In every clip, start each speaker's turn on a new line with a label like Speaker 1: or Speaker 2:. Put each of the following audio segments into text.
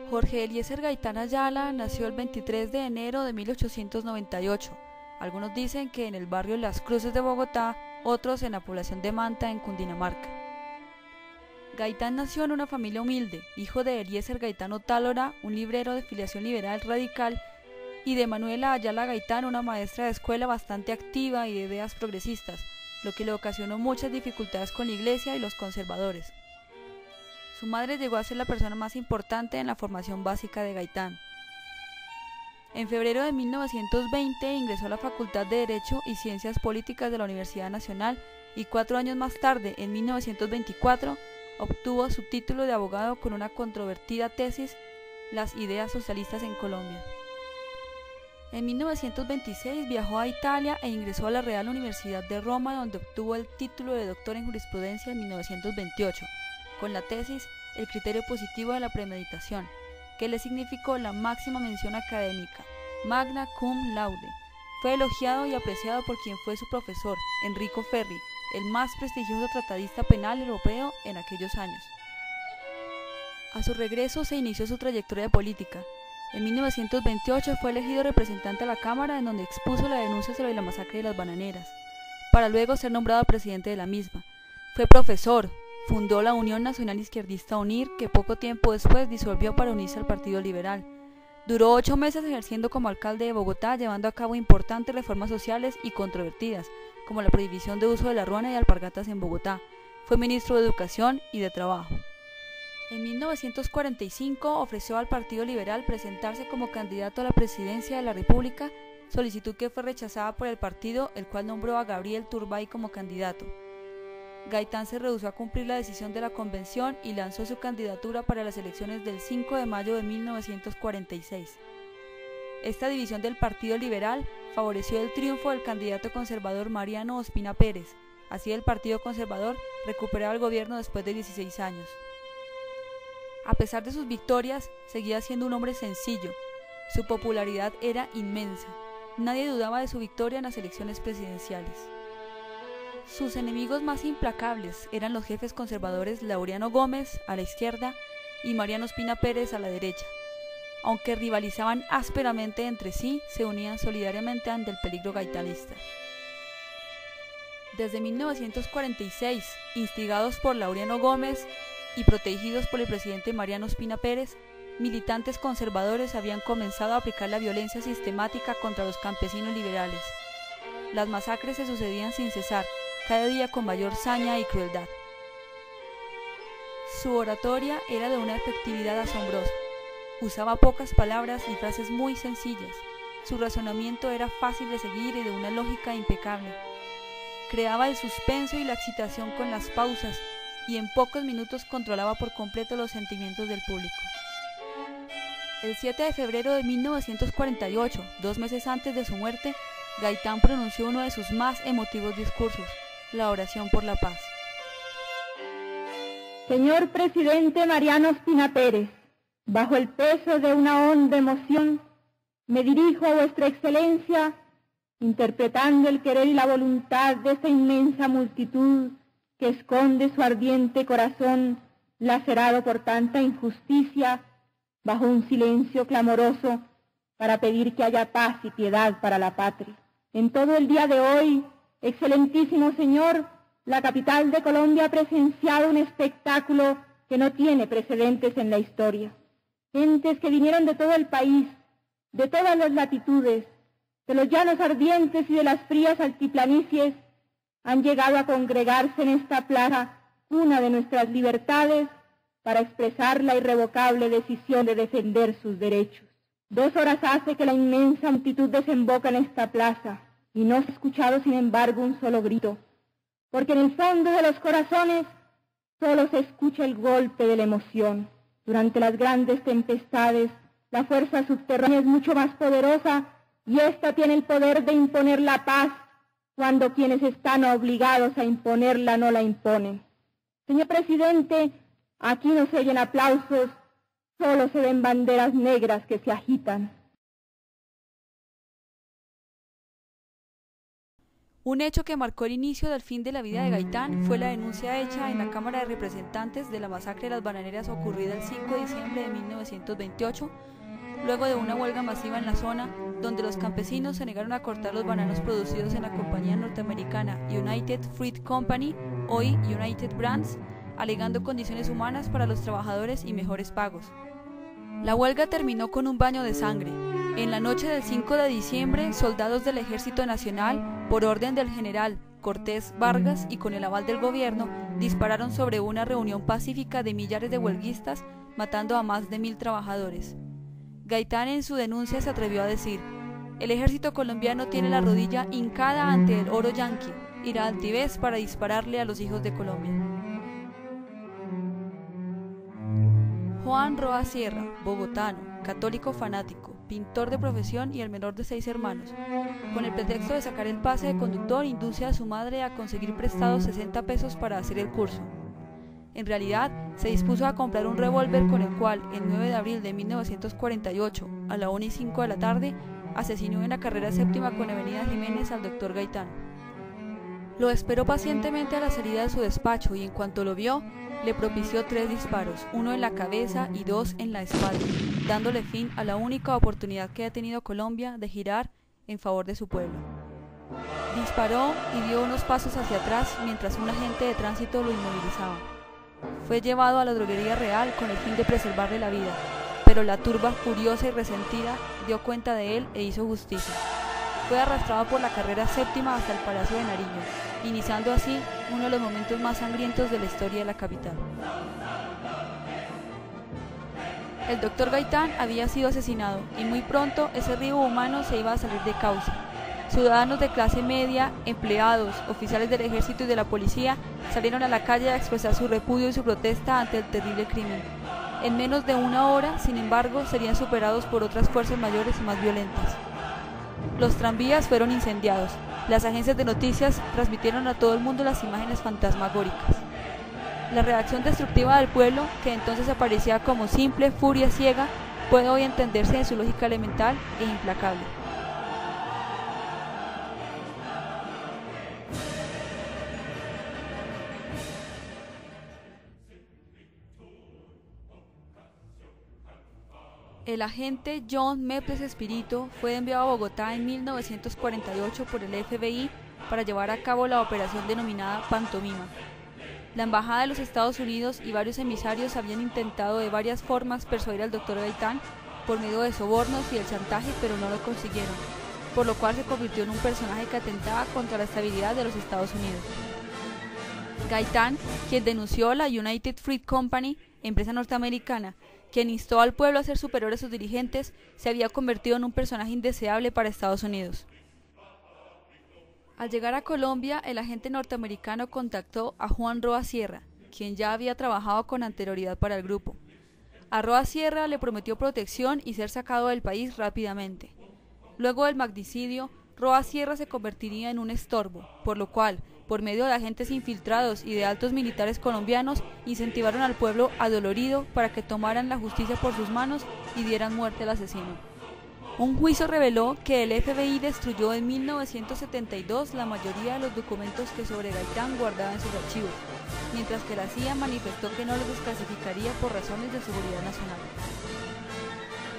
Speaker 1: Jorge Eliezer Gaitán Ayala nació el 23 de enero de 1898. Algunos dicen que en el barrio Las Cruces de Bogotá, otros en la población de Manta, en Cundinamarca. Gaitán nació en una familia humilde, hijo de Eliezer Gaitán Otálora, un librero de filiación liberal radical, y de Manuela Ayala Gaitán, una maestra de escuela bastante activa y de ideas progresistas, lo que le ocasionó muchas dificultades con la iglesia y los conservadores. Su madre llegó a ser la persona más importante en la formación básica de Gaitán. En febrero de 1920 ingresó a la Facultad de Derecho y Ciencias Políticas de la Universidad Nacional y 4 años más tarde, en 1924, obtuvo su título de abogado con una controvertida tesis, Las ideas socialistas en Colombia. En 1926 viajó a Italia e ingresó a la Real Universidad de Roma, donde obtuvo el título de doctor en jurisprudencia en 1928, con la tesis El criterio positivo de la premeditación, que le significó la máxima mención académica, magna cum laude. Fue elogiado y apreciado por quien fue su profesor, Enrico Ferri, el más prestigioso tratadista penal europeo en aquellos años. A su regreso se inició su trayectoria política. En 1928 fue elegido representante a la Cámara, en donde expuso la denuncia sobre la masacre de las bananeras, para luego ser nombrado presidente de la misma. Fue profesor, fundó la Unión Nacional Izquierdista UNIR, que poco tiempo después disolvió para unirse al Partido Liberal. Duró 8 meses ejerciendo como alcalde de Bogotá, llevando a cabo importantes reformas sociales y controvertidas, como la prohibición de uso de la ruana y alpargatas en Bogotá. Fue ministro de Educación y de Trabajo. En 1945 ofreció al Partido Liberal presentarse como candidato a la presidencia de la República, solicitud que fue rechazada por el partido, el cual nombró a Gabriel Turbay como candidato. Gaitán se rehusó a cumplir la decisión de la convención y lanzó su candidatura para las elecciones del 5 de mayo de 1946. Esta división del Partido Liberal favoreció el triunfo del candidato conservador Mariano Ospina Pérez. Así el Partido Conservador recuperaba el gobierno después de 16 años. A pesar de sus victorias, seguía siendo un hombre sencillo. Su popularidad era inmensa. Nadie dudaba de su victoria en las elecciones presidenciales. Sus enemigos más implacables eran los jefes conservadores Laureano Gómez, a la izquierda, y Mariano Ospina Pérez, a la derecha. Aunque rivalizaban ásperamente entre sí, se unían solidariamente ante el peligro gaitanista. Desde 1946, instigados por Laureano Gómez y protegidos por el presidente Mariano Ospina Pérez, militantes conservadores habían comenzado a aplicar la violencia sistemática contra los campesinos liberales. Las masacres se sucedían sin cesar, cada día con mayor saña y crueldad. Su oratoria era de una efectividad asombrosa. Usaba pocas palabras y frases muy sencillas. Su razonamiento era fácil de seguir y de una lógica impecable. Creaba el suspenso y la excitación con las pausas, y en pocos minutos controlaba por completo los sentimientos del público. El 7 de febrero de 1948, 2 meses antes de su muerte, Gaitán pronunció uno de sus más emotivos discursos, la oración por la paz.
Speaker 2: Señor presidente Mariano Ospina Pérez, bajo el peso de una honda emoción, me dirijo a vuestra excelencia, interpretando el querer y la voluntad de esta inmensa multitud que esconde su ardiente corazón, lacerado por tanta injusticia, bajo un silencio clamoroso, para pedir que haya paz y piedad para la patria. En todo el día de hoy, excelentísimo señor, la capital de Colombia ha presenciado un espectáculo que no tiene precedentes en la historia. Gentes que vinieron de todo el país, de todas las latitudes, de los llanos ardientes y de las frías altiplanicies, han llegado a congregarse en esta plaza, cuna de nuestras libertades, para expresar la irrevocable decisión de defender sus derechos. 2 horas hace que la inmensa multitud desemboca en esta plaza, y no se ha escuchado sin embargo un solo grito, porque en el fondo de los corazones solo se escucha el golpe de la emoción. Durante las grandes tempestades, la fuerza subterránea es mucho más poderosa, y ésta tiene el poder de imponer la paz, cuando quienes están obligados a imponerla no la imponen. Señor presidente, aquí no se oyen aplausos, solo se ven banderas negras que se agitan.
Speaker 1: Un hecho que marcó el inicio del fin de la vida de Gaitán fue la denuncia hecha en la Cámara de Representantes de la masacre de las bananeras ocurrida el 5 de diciembre de 1928, luego de una huelga masiva en la zona, donde los campesinos se negaron a cortar los bananos producidos en la compañía norteamericana United Fruit Company, hoy United Brands, alegando condiciones humanas para los trabajadores y mejores pagos. La huelga terminó con un baño de sangre. En la noche del 5 de diciembre, soldados del Ejército Nacional, por orden del general Cortés Vargas y con el aval del gobierno, dispararon sobre una reunión pacífica de millares de huelguistas, matando a más de 1000 trabajadores. Gaitán en su denuncia se atrevió a decir: el ejército colombiano tiene la rodilla hincada ante el oro yanqui y la altivez para dispararle a los hijos de Colombia. Juan Roa Sierra, bogotano, católico fanático, pintor de profesión y el menor de 6 hermanos. Con el pretexto de sacar el pase de conductor, induce a su madre a conseguir prestados 60 pesos para hacer el curso. En realidad, se dispuso a comprar un revólver con el cual, el 9 de abril de 1948, a la 1:05 de la tarde, asesinó en la carrera séptima con Avenida Jiménez al doctor Gaitán. Lo esperó pacientemente a la salida de su despacho y en cuanto lo vio, le propició 3 disparos, 1 en la cabeza y 2 en la espalda, dándole fin a la única oportunidad que ha tenido Colombia de girar en favor de su pueblo. Disparó y dio unos pasos hacia atrás mientras un agente de tránsito lo inmovilizaba. Fue llevado a la droguería Real con el fin de preservarle la vida, pero la turba furiosa y resentida dio cuenta de él e hizo justicia. Fue arrastrado por la carrera séptima hasta el Palacio de Nariño, iniciando así uno de los momentos más sangrientos de la historia de la capital. El doctor Gaitán había sido asesinado y muy pronto ese río humano se iba a salir de cauce. Ciudadanos de clase media, empleados, oficiales del ejército y de la policía salieron a la calle a expresar su repudio y su protesta ante el terrible crimen. En menos de una hora, sin embargo, serían superados por otras fuerzas mayores y más violentas. Los tranvías fueron incendiados. Las agencias de noticias transmitieron a todo el mundo las imágenes fantasmagóricas. La reacción destructiva del pueblo, que entonces aparecía como simple furia ciega, puede hoy entenderse en su lógica elemental e implacable. El agente John Meples Espirito fue enviado a Bogotá en 1948 por el FBI para llevar a cabo la operación denominada Pantomima. La Embajada de los Estados Unidos y varios emisarios habían intentado de varias formas persuadir al doctor Gaitán por medio de sobornos y el chantaje, pero no lo consiguieron, por lo cual se convirtió en un personaje que atentaba contra la estabilidad de los Estados Unidos. Gaitán, quien denunció la United Fruit Company, empresa norteamericana, quien instó al pueblo a ser superior a sus dirigentes, se había convertido en un personaje indeseable para Estados Unidos. Al llegar a Colombia, el agente norteamericano contactó a Juan Roa Sierra, quien ya había trabajado con anterioridad para el grupo. A Roa Sierra le prometió protección y ser sacado del país rápidamente. Luego del magnicidio, Roa Sierra se convertiría en un estorbo, por lo cual, por medio de agentes infiltrados y de altos militares colombianos, incentivaron al pueblo adolorido para que tomaran la justicia por sus manos y dieran muerte al asesino. Un juicio reveló que el FBI destruyó en 1972 la mayoría de los documentos que sobre Gaitán guardaba en sus archivos, mientras que la CIA manifestó que no los desclasificaría por razones de seguridad nacional.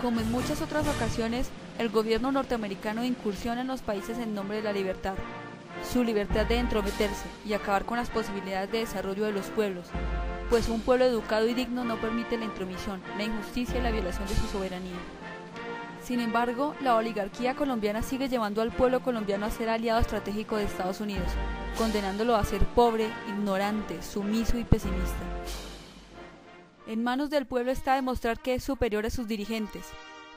Speaker 1: Como en muchas otras ocasiones, el gobierno norteamericano incursiona en los países en nombre de la libertad, su libertad de entrometerse y acabar con las posibilidades de desarrollo de los pueblos, pues un pueblo educado y digno no permite la intromisión, la injusticia y la violación de su soberanía. Sin embargo, la oligarquía colombiana sigue llevando al pueblo colombiano a ser aliado estratégico de Estados Unidos, condenándolo a ser pobre, ignorante, sumiso y pesimista. En manos del pueblo está demostrar que es superior a sus dirigentes,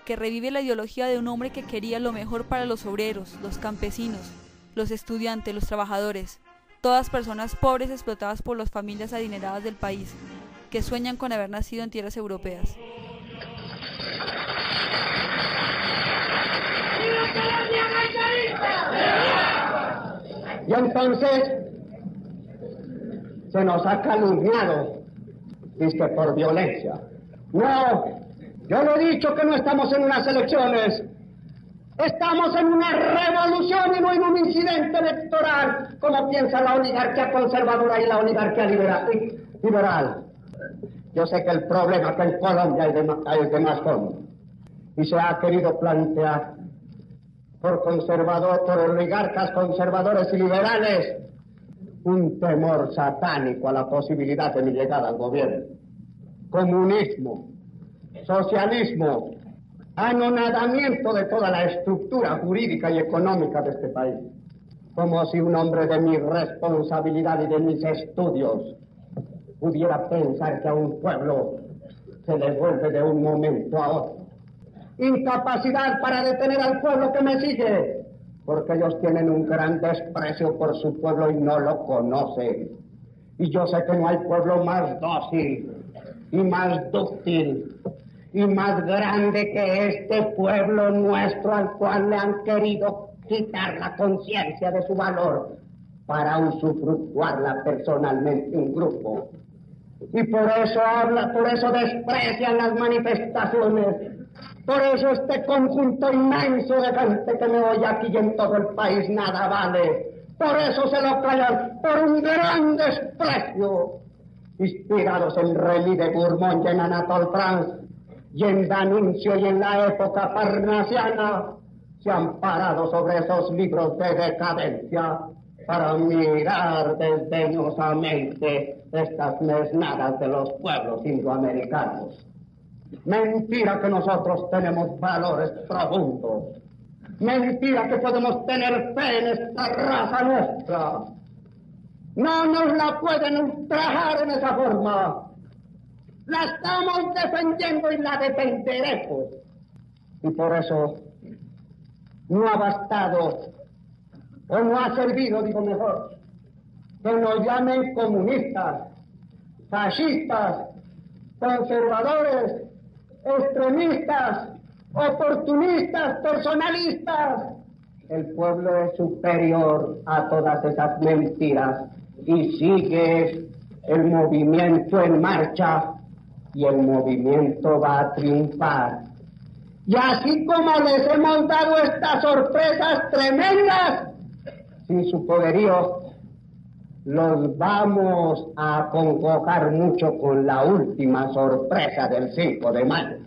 Speaker 1: que revive la ideología de un hombre que quería lo mejor para los obreros, los campesinos, los estudiantes, los trabajadores, todas personas pobres explotadas por las familias adineradas del país, que sueñan con haber nacido en tierras europeas.
Speaker 3: Y entonces se nos ha calumniado, dice, por violencia. No, yo no he dicho que no estamos en unas elecciones. Estamos en una revolución y no en un incidente electoral, como piensa la oligarquía conservadora y la oligarquía liberal. Yo sé que el problema que en Colombia hay de más fondo, y se ha querido plantear por oligarcas conservadores y liberales un temor satánico a la posibilidad de mi llegada al gobierno. Comunismo, socialismo, anonadamiento de toda la estructura jurídica y económica de este país. Como si un hombre de mi responsabilidad y de mis estudios pudiera pensar que a un pueblo se le vuelve de un momento a otro. Incapacidad para detener al pueblo que me sigue, porque ellos tienen un gran desprecio por su pueblo y no lo conocen. Y yo sé que no hay pueblo más dócil y más dúctil y más grande que este pueblo nuestro, al cual le han querido quitar la conciencia de su valor para usufructuarla personalmente un grupo. Y por eso desprecian las manifestaciones. Por eso este conjunto inmenso de gente que me oye aquí y en todo el país nada vale. Por eso se lo callan, por un gran desprecio. Inspirados en Rémy de Bourmont y en Anatole France, y en D'Annunzio y en la época parnasiana, se han parado sobre esos libros de decadencia para mirar desdeñosamente estas mesnadas de los pueblos indoamericanos. Mentira que nosotros tenemos valores profundos. Mentira que podemos tener fe en esta raza nuestra. No nos la pueden ultrajar en esa forma. La estamos defendiendo y la defenderemos. Y por eso no ha bastado, o no ha servido, digo mejor, que nos llamen comunistas, fascistas, conservadores, extremistas, oportunistas, personalistas. El pueblo es superior a todas esas mentiras y sigue el movimiento en marcha y el movimiento va a triunfar. Y así como les hemos dado estas sorpresas tremendas, sin su poderío, los vamos a acongojar mucho con la última sorpresa del 5 de mayo.